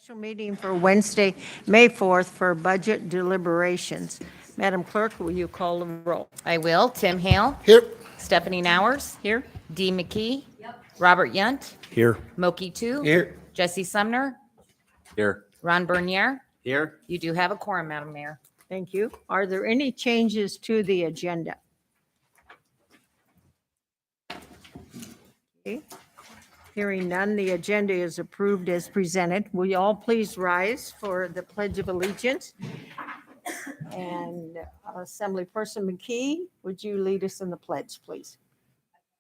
Special meeting for Wednesday, May 4th for budget deliberations. Madam Clerk, will you call the roll? I will. Tim Hale. Here. Stephanie Nowers. Here? Dee McKee. Robert Yunt. Here. Moki Tu. Here. Jesse Sumner. Here. Ron Bernier. Here. You do have a quorum, Madam Mayor. Thank you. Are there any changes to the agenda? Okay. Hearing none, the agenda is approved as presented. Will you all please rise for the Pledge of Allegiance? And Assemblyperson McKee, would you lead us in the pledge, please?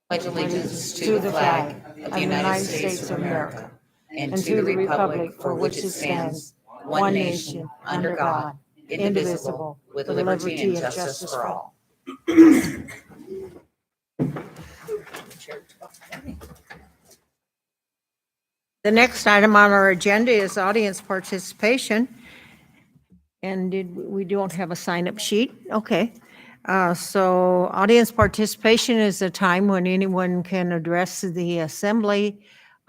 Pledge allegiance to the flag of the United States of America and to the republic for which it stands, one nation, under God, indivisible, with liberty and justice for all. The next item on our agenda is audience participation. And we don't have a sign-up sheet? Okay. So audience participation is a time when anyone can address the assembly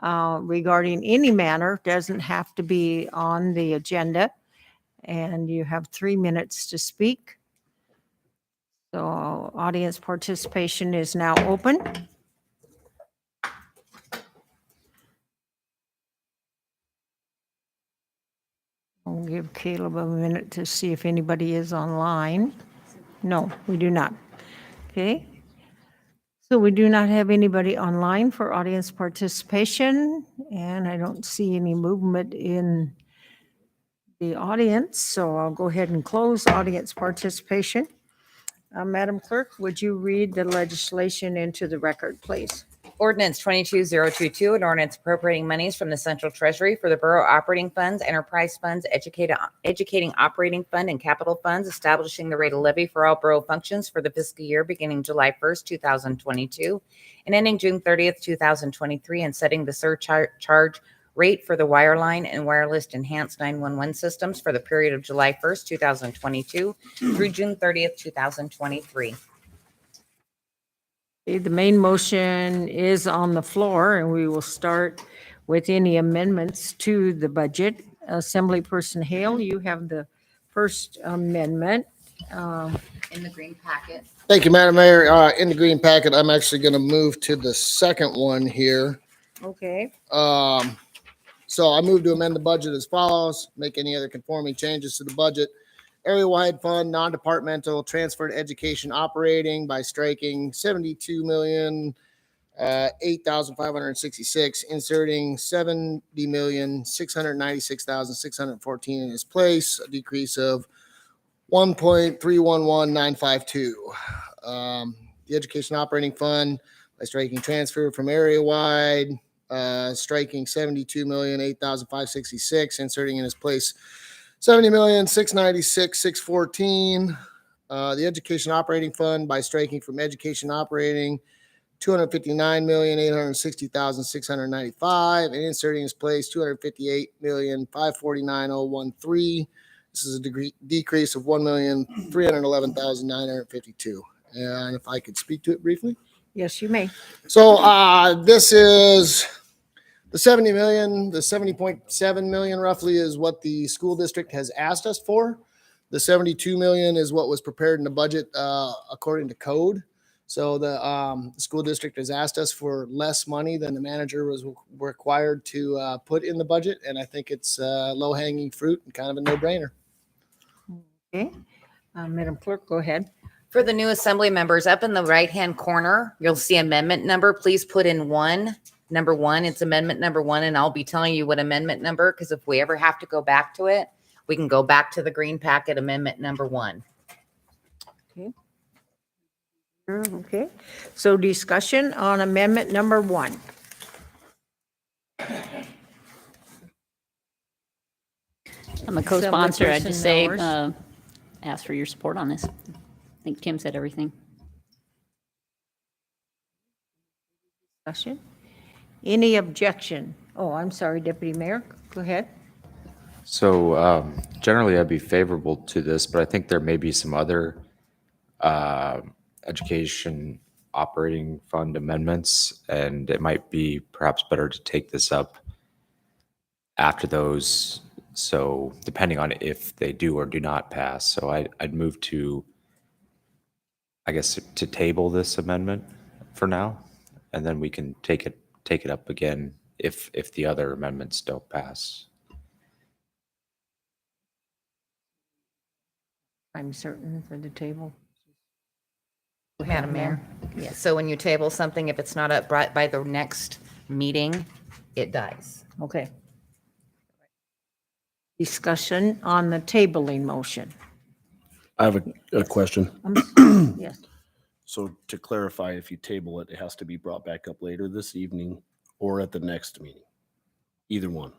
regarding any matter. Doesn't have to be on the agenda. And you have 3 minutes to speak. So audience participation is now open. I'll give Caleb a minute to see if anybody is online. No, we do not. Okay. So we do not have anybody online for audience participation, and I don't see any movement in the audience, so I'll go ahead and close audience participation. Madam Clerk, would you read the legislation into the record, please? Ordinance 22022, an ordinance appropriating monies from the central treasury for the borough operating funds, enterprise funds, educating operating fund, and capital funds, establishing the rate of levy for all borough functions for the fiscal year beginning July 1st, 2022, and ending June 30th, 2023, and setting the surcharge rate for the wireline and wireless enhanced 911 systems for the period of July 1st, 2022 through June 30th, 2023. Okay, the main motion is on the floor, and we will start with any amendments to the budget. Assemblyperson Hale, you have the first amendment. In the green packet. Thank you, Madam Mayor. In the green packet, I'm actually going to move to the second one here. Okay. So I move to amend the budget as follows. Make any other conforming changes to the budget. Area-wide fund, non-departmental, transfer to education operating by striking $72,008,566, inserting $70,696,614 in its place, a decrease of 1.311952. The education operating fund by striking transfer from area-wide, striking $72,008,566, inserting in its place $70,696,614. The education operating fund by striking from education operating $259,860,695 and inserting in its place $258,549,013. This is a decrease of $1,311,952. And if I could speak to it briefly. Yes, you may. So this is the 70 million, the 70.7 million roughly is what the school district has asked us for. The 72 million is what was prepared in the budget according to code. So the school district has asked us for less money than the manager was required to put in the budget. And I think it's low-hanging fruit and kind of a no-brainer. Okay. Madam Clerk, go ahead. For the new assembly members, up in the right-hand corner, you'll see amendment number. Please put in number one. It's amendment number 1, and I'll be telling you what amendment number, because if we ever have to go back to it, we can go back to the green packet, amendment number 1. Okay. Okay. So discussion on amendment number 1. I'm a co-sponsor. I'd just say, Assemblyperson ask for your support on this. I think Tim said everything. Discussion. Any objection? Oh, I'm sorry, Deputy Mayor. Go ahead. So generally, I'd be favorable to this, but I think there may be some other education operating fund amendments, and it might be perhaps better to take this up after those. So depending on if they do or do not pass. So I'd move to, I guess, to table this amendment for now, and then we can take it up again if the other amendments don't pass. I'm certain for the table. Madam Mayor? Yes. So when you table something, if it's not up by the next meeting, it dies. Okay. Discussion on the tabling motion. I have a question. Yes. So to clarify, if you table it, it has to be brought back up later this evening or at the next meeting. Either one.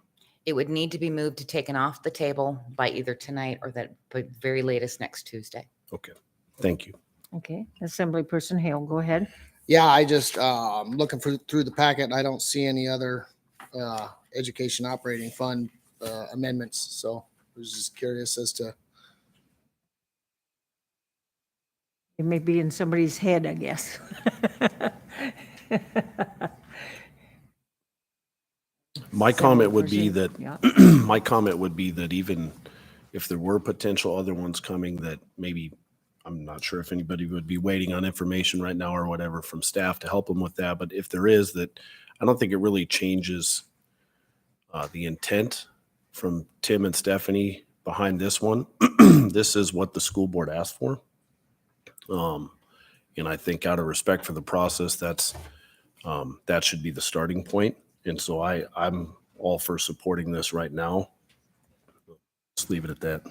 It would need to be moved to taken off the table by either tonight or that but very latest next Tuesday. Okay. Thank you. Okay. Assemblyperson Hale, go ahead. Yeah, I just, looking through the packet, I don't see any other, education operating fund, amendments. So I was just curious as to, It may be in somebody's head, I guess. My comment would be that, Yeah. my comment would be that even if there were potential other ones coming that maybe, I'm not sure if anybody would be waiting on information right now or whatever from staff to help them with that. But if there is, that I don't think it really changes the intent from Tim and Stephanie behind this one. This is what the school board asked for. And I think out of respect for the process, that should be the starting point. And so I'm all for supporting this right now. Just leave it at that.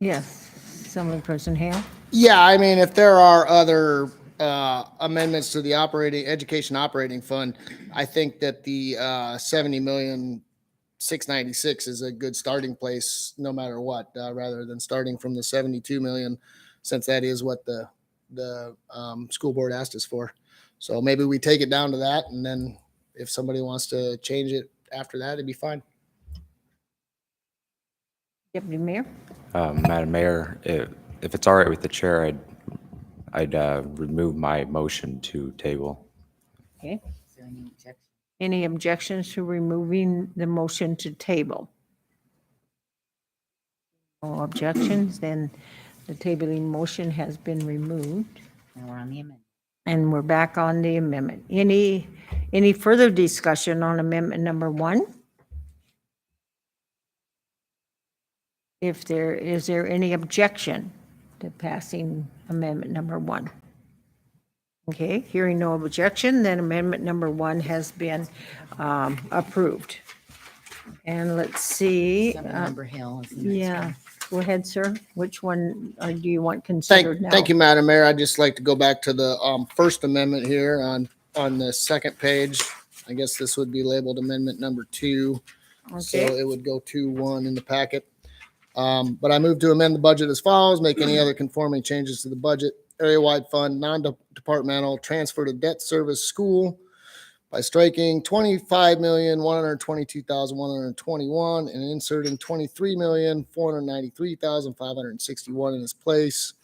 Yes. Assemblyperson Hale. yeah, I mean, if there are other, amendments to the education operating fund, I think that the, 70,696,000 is a good starting place, no matter what, rather than starting from the 72 million, since that is what the school board asked us for. So maybe we take it down to that, and then if somebody wants to change it after that, it'd be fine. Deputy Mayor. Madam Mayor, if it's all right with the chair, I'd remove my motion to table. Okay. Any objections to removing the motion to table? No objections, then the tabling motion has been removed. And we're on the amendment. And we're back on the amendment. Any further discussion on amendment number 1? Is there any objection to passing amendment number 1? Okay, hearing no objection, then amendment number 1 has been approved. And let's see. Member Hill is the next Yeah, one. go ahead, sir. Which one do you want considered now? Thank you, Madam Mayor. I'd just like to go back to the, first amendment here on the second page. I guess this would be labeled amendment number 2. So Okay, it would go 2-1 in the packet. But I move to amend the budget as follows, make any other conforming changes to the budget, area-wide fund, non-departmental, transfer to debt service school by striking 25,122,121 and inserting 23,493,561 in its place,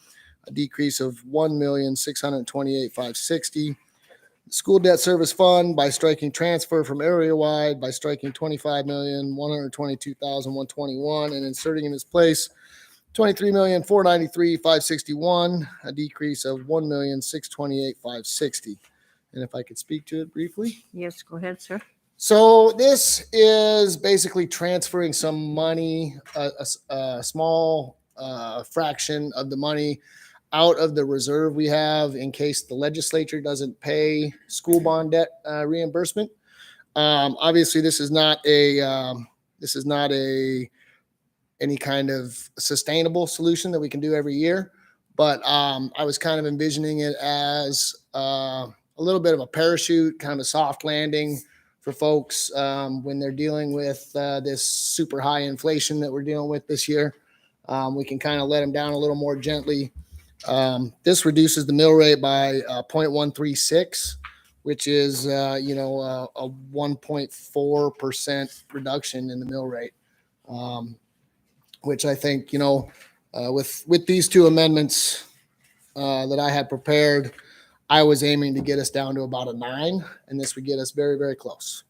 a decrease of 1,628,560. School debt service fund by striking transfer from area-wide by striking 25,122,121 and inserting in its place 23,493,561, a decrease of 1,628,560. And if I could speak to it briefly. yes, go ahead, sir. So this is basically transferring some money, a small fraction of the money out of the reserve we have in case the legislature doesn't pay school bond debt reimbursement. Obviously, this is not any kind of sustainable solution that we can do every year. But I was kind of envisioning it as a little bit of a parachute, kind of a soft landing for folks when they're dealing with this super high inflation that we're dealing with this year. We can kind of let them down a little more gently. This reduces the mill rate by 0.136, which is a 1.4% reduction in the mill rate. Which I think, with these two amendments that I had prepared, I was aiming to get us down to about a 9, and this would get us very, very close.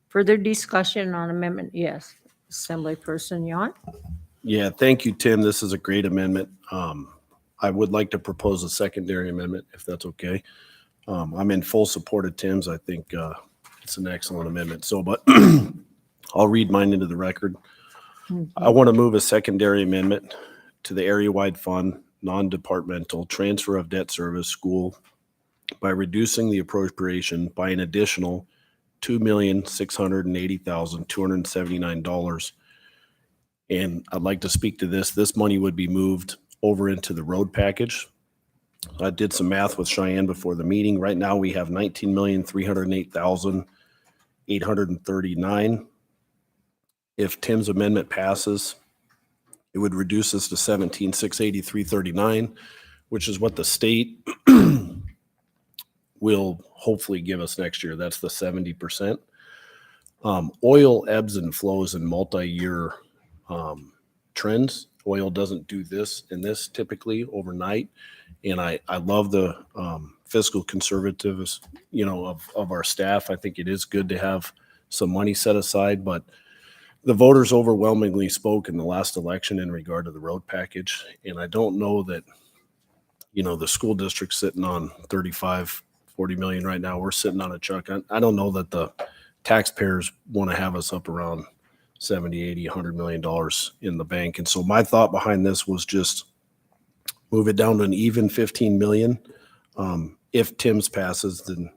Further discussion on amendment? Yes. Assemblyperson Yuan? Yeah, thank you, Tim. This is a great amendment. I would like to propose a secondary amendment, if that's okay. I'm in full support of Tim's. I think it's an excellent amendment. So, but I'll read mine into the record. I want to move a secondary amendment to the area-wide fund, non-departmental transfer of debt service school by reducing the appropriation by an additional $2,680,279. And I'd like to speak to this. This money would be moved over into the road package. I did some math with Cheyenne before the meeting. Right now, we have $19,308,839. If Tim's amendment passes, it would reduce us to $17,683.39, which is what the state will hopefully give us next year. That's the 70%. Oil ebbs and flows in multi-year trends. Oil doesn't do this and this typically overnight. And I love the fiscal conservatives, of our staff. I think it is good to have some money set aside, but the voters overwhelmingly spoke in the last election in regard to the road package. And I don't know that, the school district's sitting on 35, 40 million right now. We're sitting on a chunk. I don't know that the taxpayers want to have us up around 70, 80, $100 million in the bank. And so my thought behind this was just move it down to an even 15 million. If Tim's passes, then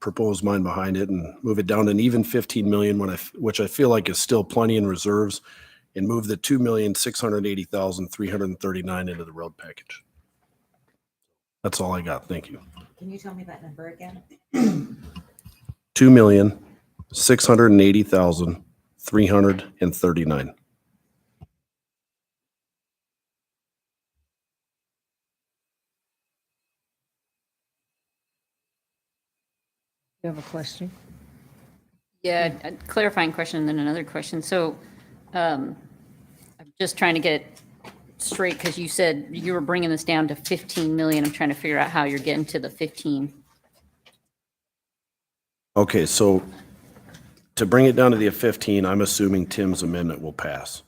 propose mine behind it and move it down to an even 15 million, which I feel like is still plenty in reserves, and move the 2,680,339 into the road package. That's all I got. Thank you. Can you tell me that number again? 2,680,339. You have a question? Yeah, a clarifying question and then another question. So I'm just trying to get it straight because you said you were bringing this down to 15 million. I'm trying to figure out how you're getting to the 15. Okay, so to bring it down to the 15, I'm assuming Tim's amendment will pass.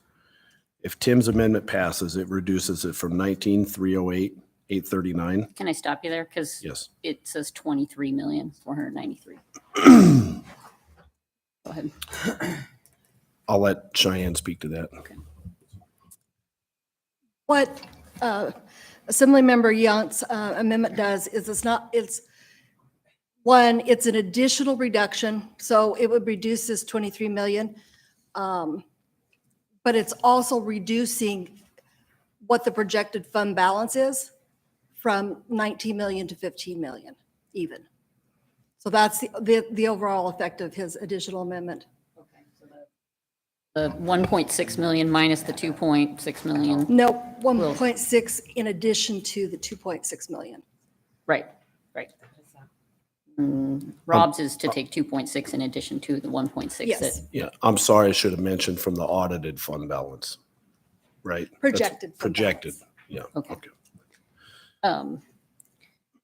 If Tim's amendment passes, it reduces it from 19,308,839. Can I stop you there? Because Yes. it says 23,493,000. Go ahead. I'll let Cheyenne speak to that. Okay. What Assemblymember Yount's amendment does is it's an additional reduction, so it would reduce this 23 million. But it's also reducing what the projected fund balance is from 19 million to 15 million even. So that's the overall effect of his additional amendment. The 1.6 million minus the 2.6 million. No, 1.6 in addition to the 2.6 million. Right. Rob's is to take 2.6 in addition to the 1.6. Yes. Yeah, I'm sorry, I should have mentioned from the audited fund balance, right? That's Projected fund Projected, balance. yeah. Okay.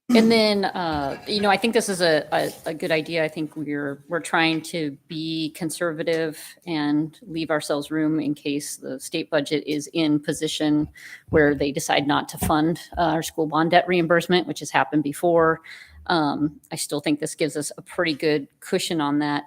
And then, I think this is a good idea. I think we're trying to be conservative and leave ourselves room in case the state budget is in position where they decide not to fund our school bond debt reimbursement, which has happened before. I still think this gives us a pretty good cushion on that.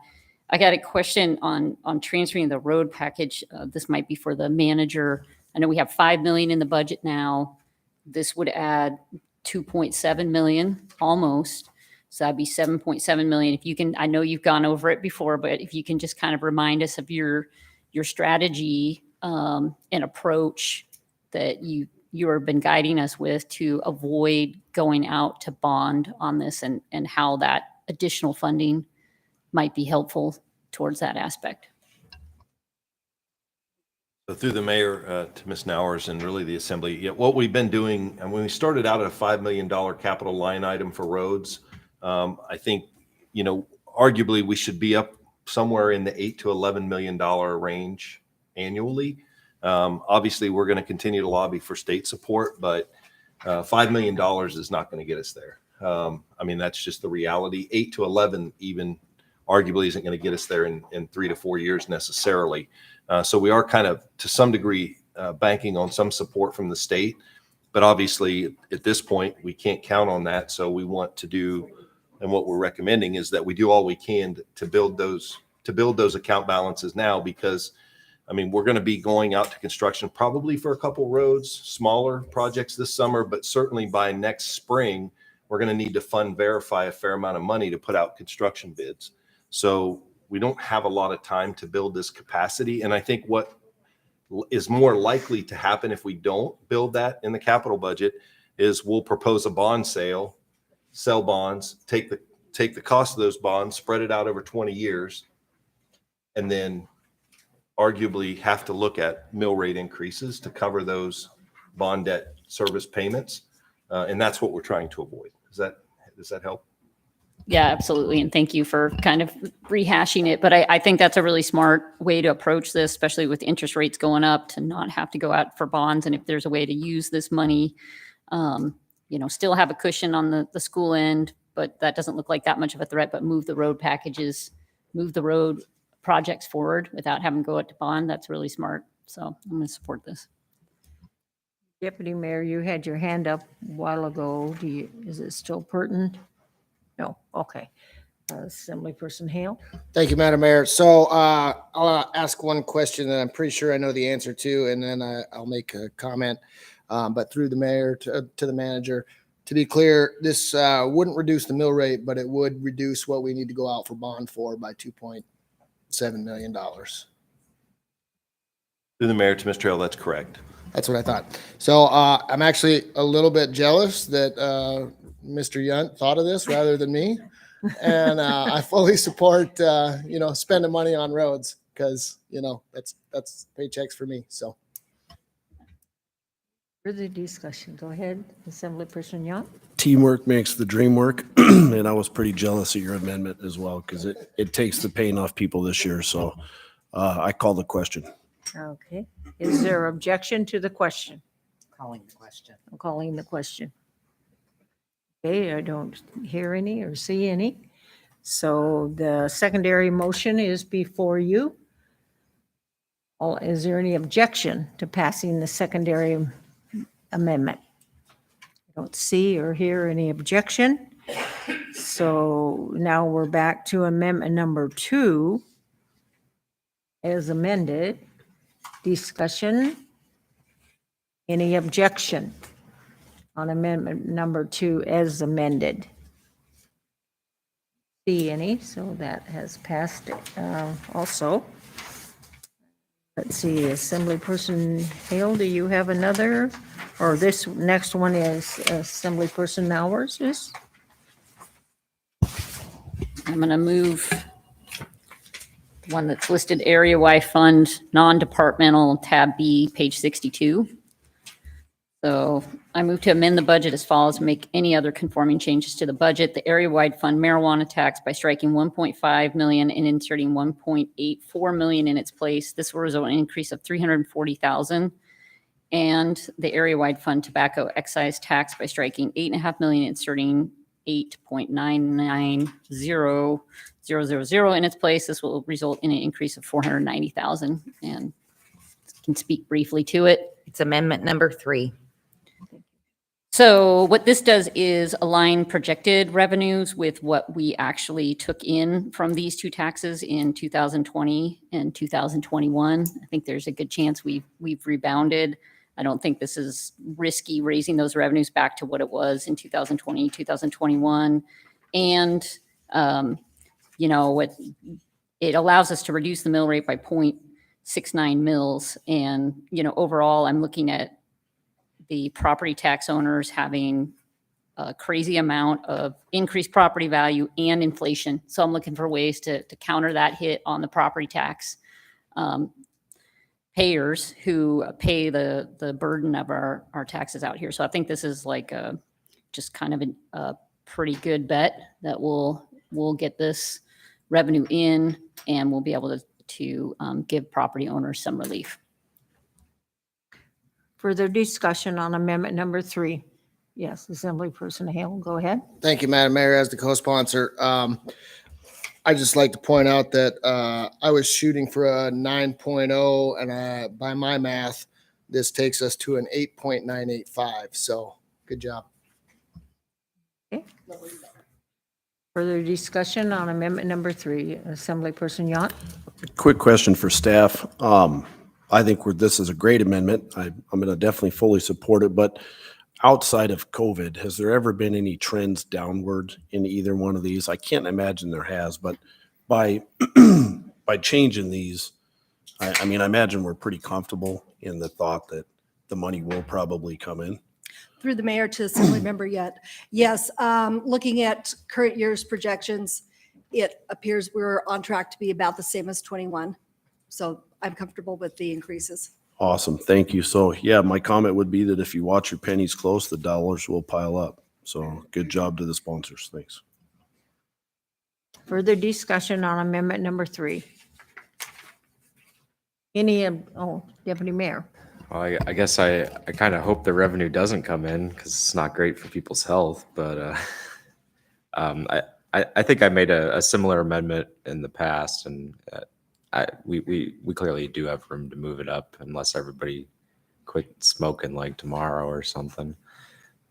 I got a question on transferring the road package. This might be for the manager. I know we have 5 million in the budget now. This would add 2.7 million almost. So that'd be 7.7 million. If you can, I know you've gone over it before, but if you can just kind of remind us of your strategy and approach that you have been guiding us with to avoid going out to bond on this and how that additional funding might be helpful towards that aspect. So through the mayor to Ms. Nowers and really the assembly, what we've been doing, and when we started out at a $5 million capital line item for roads, I think, arguably we should be up somewhere in the $8 to $11 million range annually. Obviously, we're going to continue to lobby for state support, but $5 million is not going to get us there. I mean, that's just the reality. 8 to 11 even arguably isn't going to get us there in 3 to 4 years necessarily. So we are kind of, to some degree, banking on some support from the state. But obviously, at this point, we can't count on that. So we want to do, and what we're recommending is that we do all we can to build those account balances now, because I mean, we're going to be going out to construction probably for a couple roads, smaller projects this summer, but certainly by next spring, we're going to need to verify a fair amount of money to put out construction bids. So we don't have a lot of time to build this capacity. And I think what is more likely to happen if we don't build that in the capital budget is we'll propose a bond sale, sell bonds, take the cost of those bonds, spread it out over 20 years, and then arguably have to look at mill rate increases to cover those bond debt service payments. And that's what we're trying to avoid. Does that help? Yeah, absolutely. And thank you for kind of rehashing it. But I think that's a really smart way to approach this, especially with interest rates going up, to not have to go out for bonds. And if there's a way to use this money, still have a cushion on the school end, but that doesn't look like that much of a threat, but move the road projects forward without having to go out to bond. That's really smart. So I'm going to support this. Deputy Mayor, you had your hand up a while ago. Is it still pertinent? No, okay. Assemblyperson Hale? Thank you, Madam Mayor. So I'll ask one question that I'm pretty sure I know the answer to, and then I'll make a comment. But through the mayor to the manager, to be clear, this wouldn't reduce the mill rate, but it would reduce what we need to go out for bond for by $2.7 million. Through the mayor to Mr. Hale, that's correct. That's what I thought. So I'm actually a little bit jealous that Mr. Yunt thought of this rather than me. And I fully support, spending money on roads because, that's paychecks for me. So. Further discussion. Go ahead, Assemblyperson Young. Teamwork makes the dream work. And I was pretty jealous of your amendment as well, because it takes the pain off people this year. So I call the question. Okay. Is there objection to the question? Calling the question. I'm calling the question. Okay, I don't hear any or see any. So the secondary motion is before you. Is there any objection to passing the secondary amendment? I don't see or hear any objection. So now we're back to amendment number 2 as amended. Discussion. Any objection on amendment number 2 as amended? See any, so that has passed also. Let's see, Assemblyperson Hale, do you have another? Or this next one is Assemblyperson Mowers, yes? I'm going to move one that's listed area-wide fund, non-departmental, tab B, page 62. So I move to amend the budget as follows: to make any other conforming changes to the budget. The area-wide fund marijuana tax by striking 1.5 million and inserting 1.84 million in its place. This will result in an increase of 340,000. And the area-wide fund tobacco excise tax by striking 8.5 million, inserting 8.990000 in its place. This will result in an increase of 490,000. And can speak briefly to it. It's amendment number 3. So what this does is align projected revenues with what we actually took in from these 2 taxes in 2020 and 2021. I think there's a good chance we've rebounded. I don't think this is risky raising those revenues back to what it was in 2020, 2021. And, what it allows us to reduce the mill rate by 0.69 mils. And, overall, I'm looking at the property tax owners having a crazy amount of increased property value and inflation. So I'm looking for ways to counter that hit on the property tax payers who pay the burden of our taxes out here. So I think this is like just kind of a pretty good bet that we'll get this revenue in, and we'll be able to give property owners some relief. Further discussion on amendment number 3. Yes, Assemblyperson Hale, go ahead. Thank you, Madam Mayor, as the co-sponsor. I just like to point out that I was shooting for a 9.0, and by my math, this takes us to an 8.985. So good job. Okay. Further discussion on amendment number 3, Assemblyperson Yant? Quick question for staff. I think this is a great amendment. I'm going to definitely fully support it, but outside of COVID, has there ever been any trends downward in either one of these? I can't imagine there has, but by by changing these, I mean, I imagine we're pretty comfortable in the thought that the money will probably come in. Through the mayor to assembly member yet. Yes, looking at current year's projections, it appears we're on track to be about the same as 21. So I'm comfortable with the increases. Awesome. Thank you. So yeah, my comment would be that if you watch your pennies close, the dollars will pile up. So good job to the sponsors. Thanks. Further discussion on amendment number 3? Deputy Mayor. Well, I guess I kind of hope the revenue doesn't come in because it's not great for people's health. But I think I made a similar amendment in the past, and we clearly do have room to move it up unless everybody quit smoking like tomorrow or something.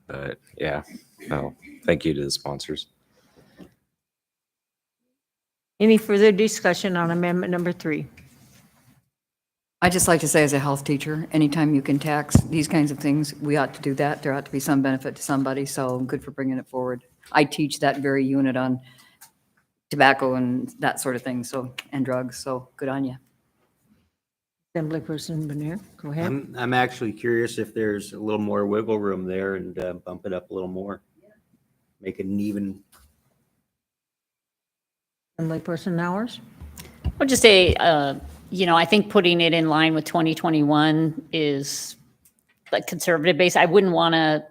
But yeah, no, thank you to the sponsors. Any further discussion on amendment number 3? I just like to say, as a health teacher, anytime you can tax these kinds of things, we ought to do that. There ought to be some benefit to somebody, so good for bringing it forward. I teach that very unit on tobacco and that sort of thing, so, and drugs, so good on you. Assemblyperson Bonner, go ahead. I'm actually curious if there's a little more wiggle room there and bump it up a little more. Make it an even. Assemblyperson Nowers? I'll just say, I think putting it in line with 2021 is like conservative base. I wouldn't want to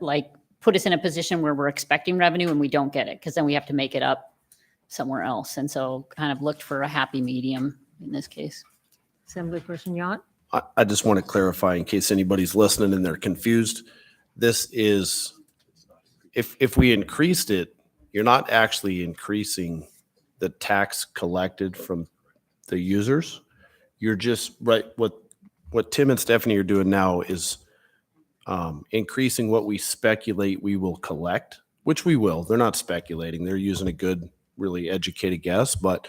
put us in a position where we're expecting revenue and we don't get it, because then we have to make it up somewhere else. And so kind of looked for a happy medium in this case. Assemblyperson Yant? I just want to clarify in case anybody's listening and they're confused. This is, if we increased it, you're not actually increasing the tax collected from the users. You're just right. What Tim and Stephanie are doing now is increasing what we speculate we will collect, which we will. They're not speculating. They're using a good, really educated guess. But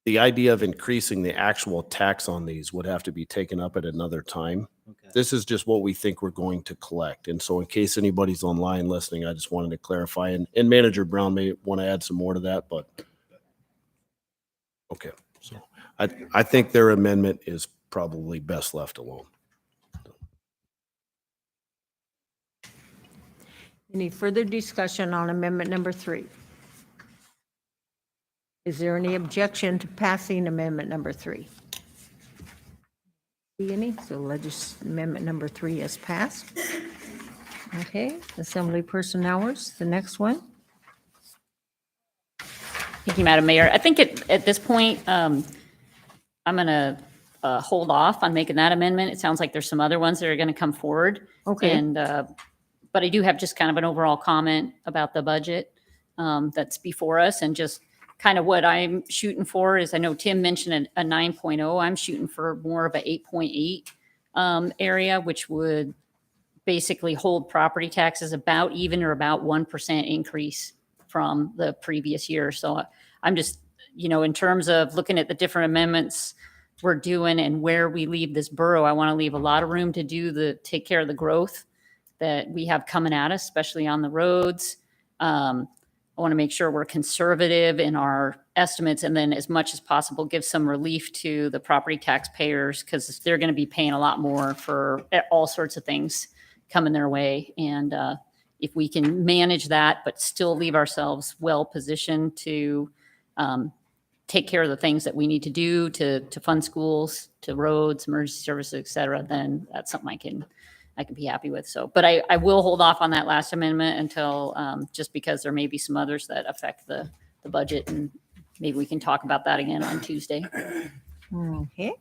the idea of increasing the actual tax on these would have to be taken up at another time. Okay. This is just what we think we're going to collect. And so in case anybody's online listening, I just wanted to clarify. And Manager Brown may want to add some more to that, but okay. So I think their amendment is probably best left alone. Any further discussion on amendment number 3? Is there any objection to passing amendment number 3? See any? So amendment number 3 is passed. Okay, Assemblyperson Nowers, the next one. Thank you, Madam Mayor. I think at this point, I'm going to hold off on making that amendment. It sounds like there's some other ones that are going to come forward. Okay. And, but I do have just kind of an overall comment about the budget that's before us, and just kind of what I'm shooting for is, I know Tim mentioned a 9.0. I'm shooting for more of a 8.8 area, which would basically hold property taxes about even or about 1% increase from the previous year. So I'm just, in terms of looking at the different amendments we're doing and where we leave this borough, I want to leave a lot of room to take care of the growth that we have coming at us, especially on the roads. I want to make sure we're conservative in our estimates, and then as much as possible, give some relief to the property taxpayers, because they're going to be paying a lot more for all sorts of things coming their way. And if we can manage that, but still leave ourselves well positioned to take care of the things that we need to do to fund schools, to roads, emergency services, et cetera, then that's something I can be happy with. So, but I will hold off on that last amendment until, just because there may be some others that affect the budget, and maybe we can talk about that again on Tuesday. Okay.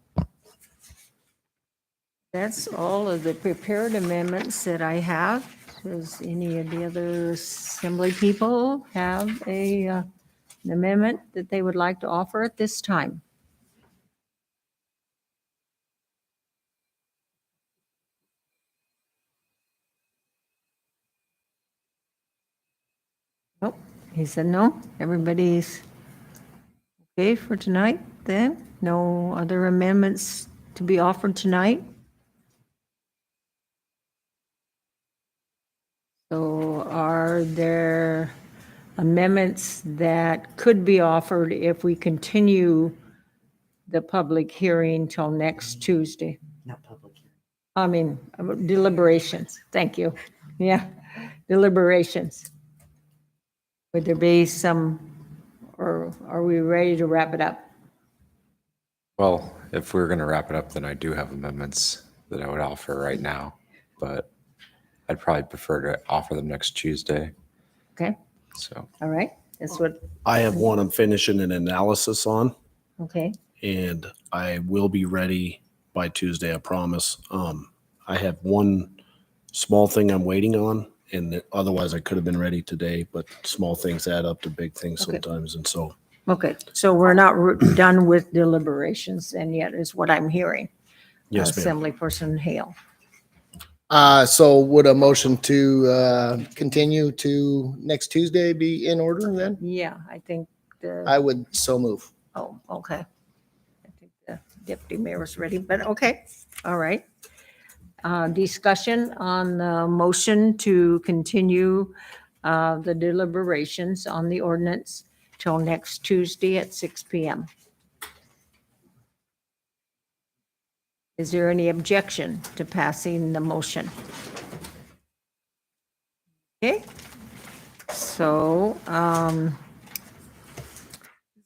That's all of the prepared amendments that I have. Does any of the other assembly people have an amendment that they would like to offer at this time? Nope, he said no. Everybody's okay for tonight then? No other amendments to be offered tonight? So are there amendments that could be offered if we continue the public hearing till next Tuesday? Not public. I mean, deliberations, thank you. Yeah, deliberations. Would there be some, or are we ready to wrap it up? Well, if we're going to wrap it up, then I do have amendments that I would offer right now, but I'd probably prefer to offer them next Tuesday. Okay, So, all right, that's what, I have one I'm finishing an analysis on, okay, and I will be ready by Tuesday, I promise. I have one small thing I'm waiting on, and otherwise I could have been ready today, but small things add up to big things Okay. sometimes, and so. okay. So we're not done with deliberations and yet is what I'm hearing. Yes, ma'am. Assemblyperson Hale. So would a motion to continue to next Tuesday be in order then? Yeah, I think I would so move. oh, okay. I think the deputy mayor's ready, but okay, all right. Discussion on the motion to continue the deliberations on the ordinance till next Tuesday at 6 PM. Is there any objection to passing the motion? Okay, so,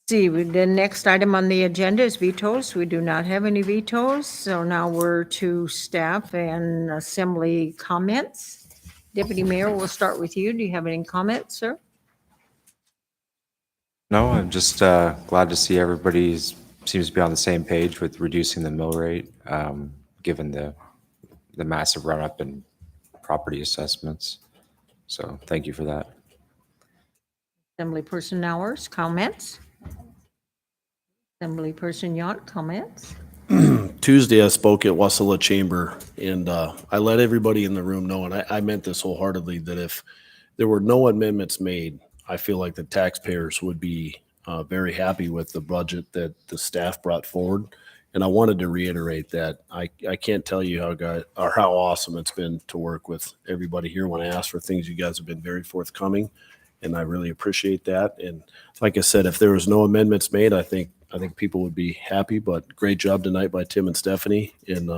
see, the next item on the agenda is vetoes. We do not have any vetoes, so now we're to staff and assembly comments. Deputy Mayor, we'll start with you. Do you have any comments, sir? no, I'm just glad to see everybody seems to be on the same page with reducing the mill rate, given the massive run-up in property assessments. So thank you for that. Assemblyperson Nowers, comments? Assemblyperson Yant, comments? Tuesday, I spoke at Wasilla Chamber, and I let everybody in the room know, and I meant this wholeheartedly, that if there were no amendments made, I feel like the taxpayers would be very happy with the budget that the staff brought forward. And I wanted to reiterate that. I can't tell you how awesome it's been to work with everybody here. When I asked for things, you guys have been very forthcoming, and I really appreciate that. And like I said, if there was no amendments made, I think people would be happy. But great job tonight by Tim and Stephanie, and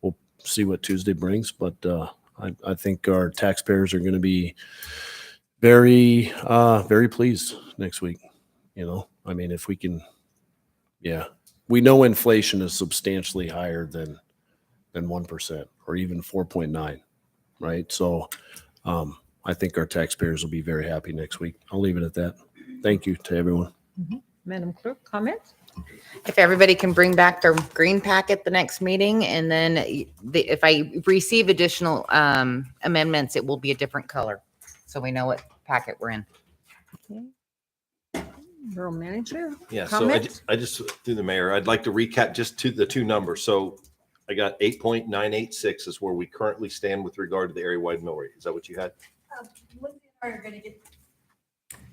we'll see what Tuesday brings. But I think our taxpayers are going to be very, very pleased next week. You know, I mean, if we can, yeah, we know inflation is substantially higher than 1% or even 4.9, right? So I think our taxpayers will be very happy next week. I'll leave it at that. Thank you to everyone. Madam Clerk, comments? If everybody can bring back their green packet the next meeting, and then if I receive additional amendments, it will be a different color. So we know what packet we're in. Borough Manager? Yeah, so Comments? I just, through the mayor, I'd like to recap just the two numbers. So I got 8.986 is where we currently stand with regard to the area-wide mill rate. Is that what you had?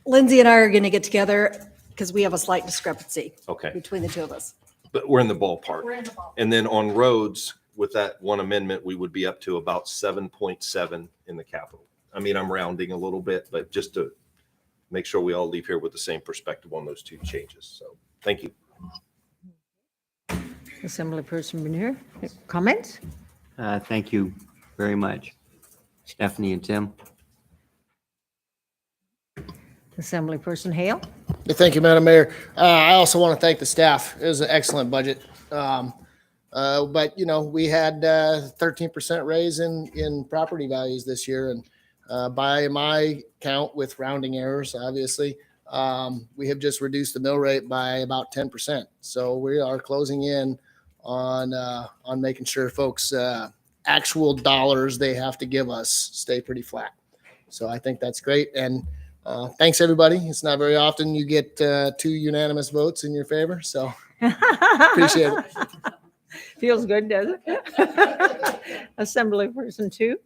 Lindsay and I are going to get together because we have a slight discrepancy Okay, between the two of us. but we're in the ballpark. We're in the ball. And then on roads, with that one amendment, we would be up to about 7.7 in the capital. I mean, I'm rounding a little bit, but just to make sure we all leave here with the same perspective on those two changes. So thank you. Assemblyperson Bonnier, comments? Thank you very much, Stephanie and Tim. Assemblyperson Hale? Thank you, Madam Mayor. I also want to thank the staff. It was an excellent budget. But, you know, we had 13% raise in property values this year. And by my count, with rounding errors, obviously, we have just reduced the mill rate by about 10%. So we are closing in on making sure folks actual dollars they have to give us stay pretty flat. So I think that's great. And thanks, everybody. It's not very often you get 2 unanimous votes in your favor. So appreciate it. Feels good, doesn't it? Assemblyperson 2,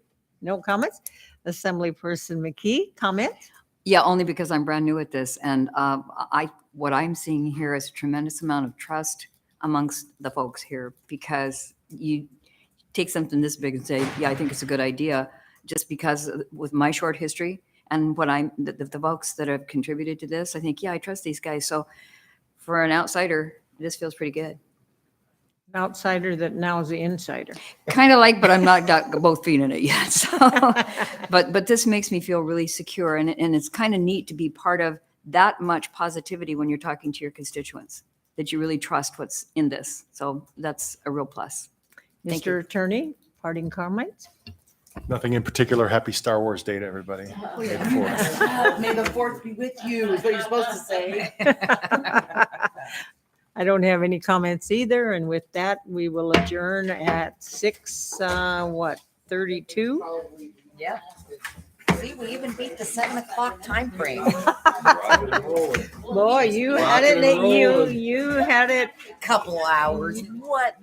no comments. Assemblyperson McKee, comment? Yeah, only because I'm brand new at this. And what I'm seeing here is a tremendous amount of trust amongst the folks here, because you take something this big and say, yeah, I think it's a good idea, just because with my short history and the folks that have contributed to this, I think, yeah, I trust these guys. So for an outsider, this feels pretty good. An outsider that now is the insider. Kind of like, but I'm not got both feet in it yet. So, but this makes me feel really secure, and it's kind of neat to be part of that much positivity when you're talking to your constituents, that you really trust what's in this. So that's a real plus. Thank you. Mr. Attorney, parting comments? Nothing in particular. Happy Star Wars Day to everybody. May the 4th. May the 4th be with you, is what you're supposed to say. I don't have any comments either, and with that, we will adjourn at 6:32? Yeah. See, we even beat the 7 o'clock time frame. Boy, you had it, you had it. Couple hours. What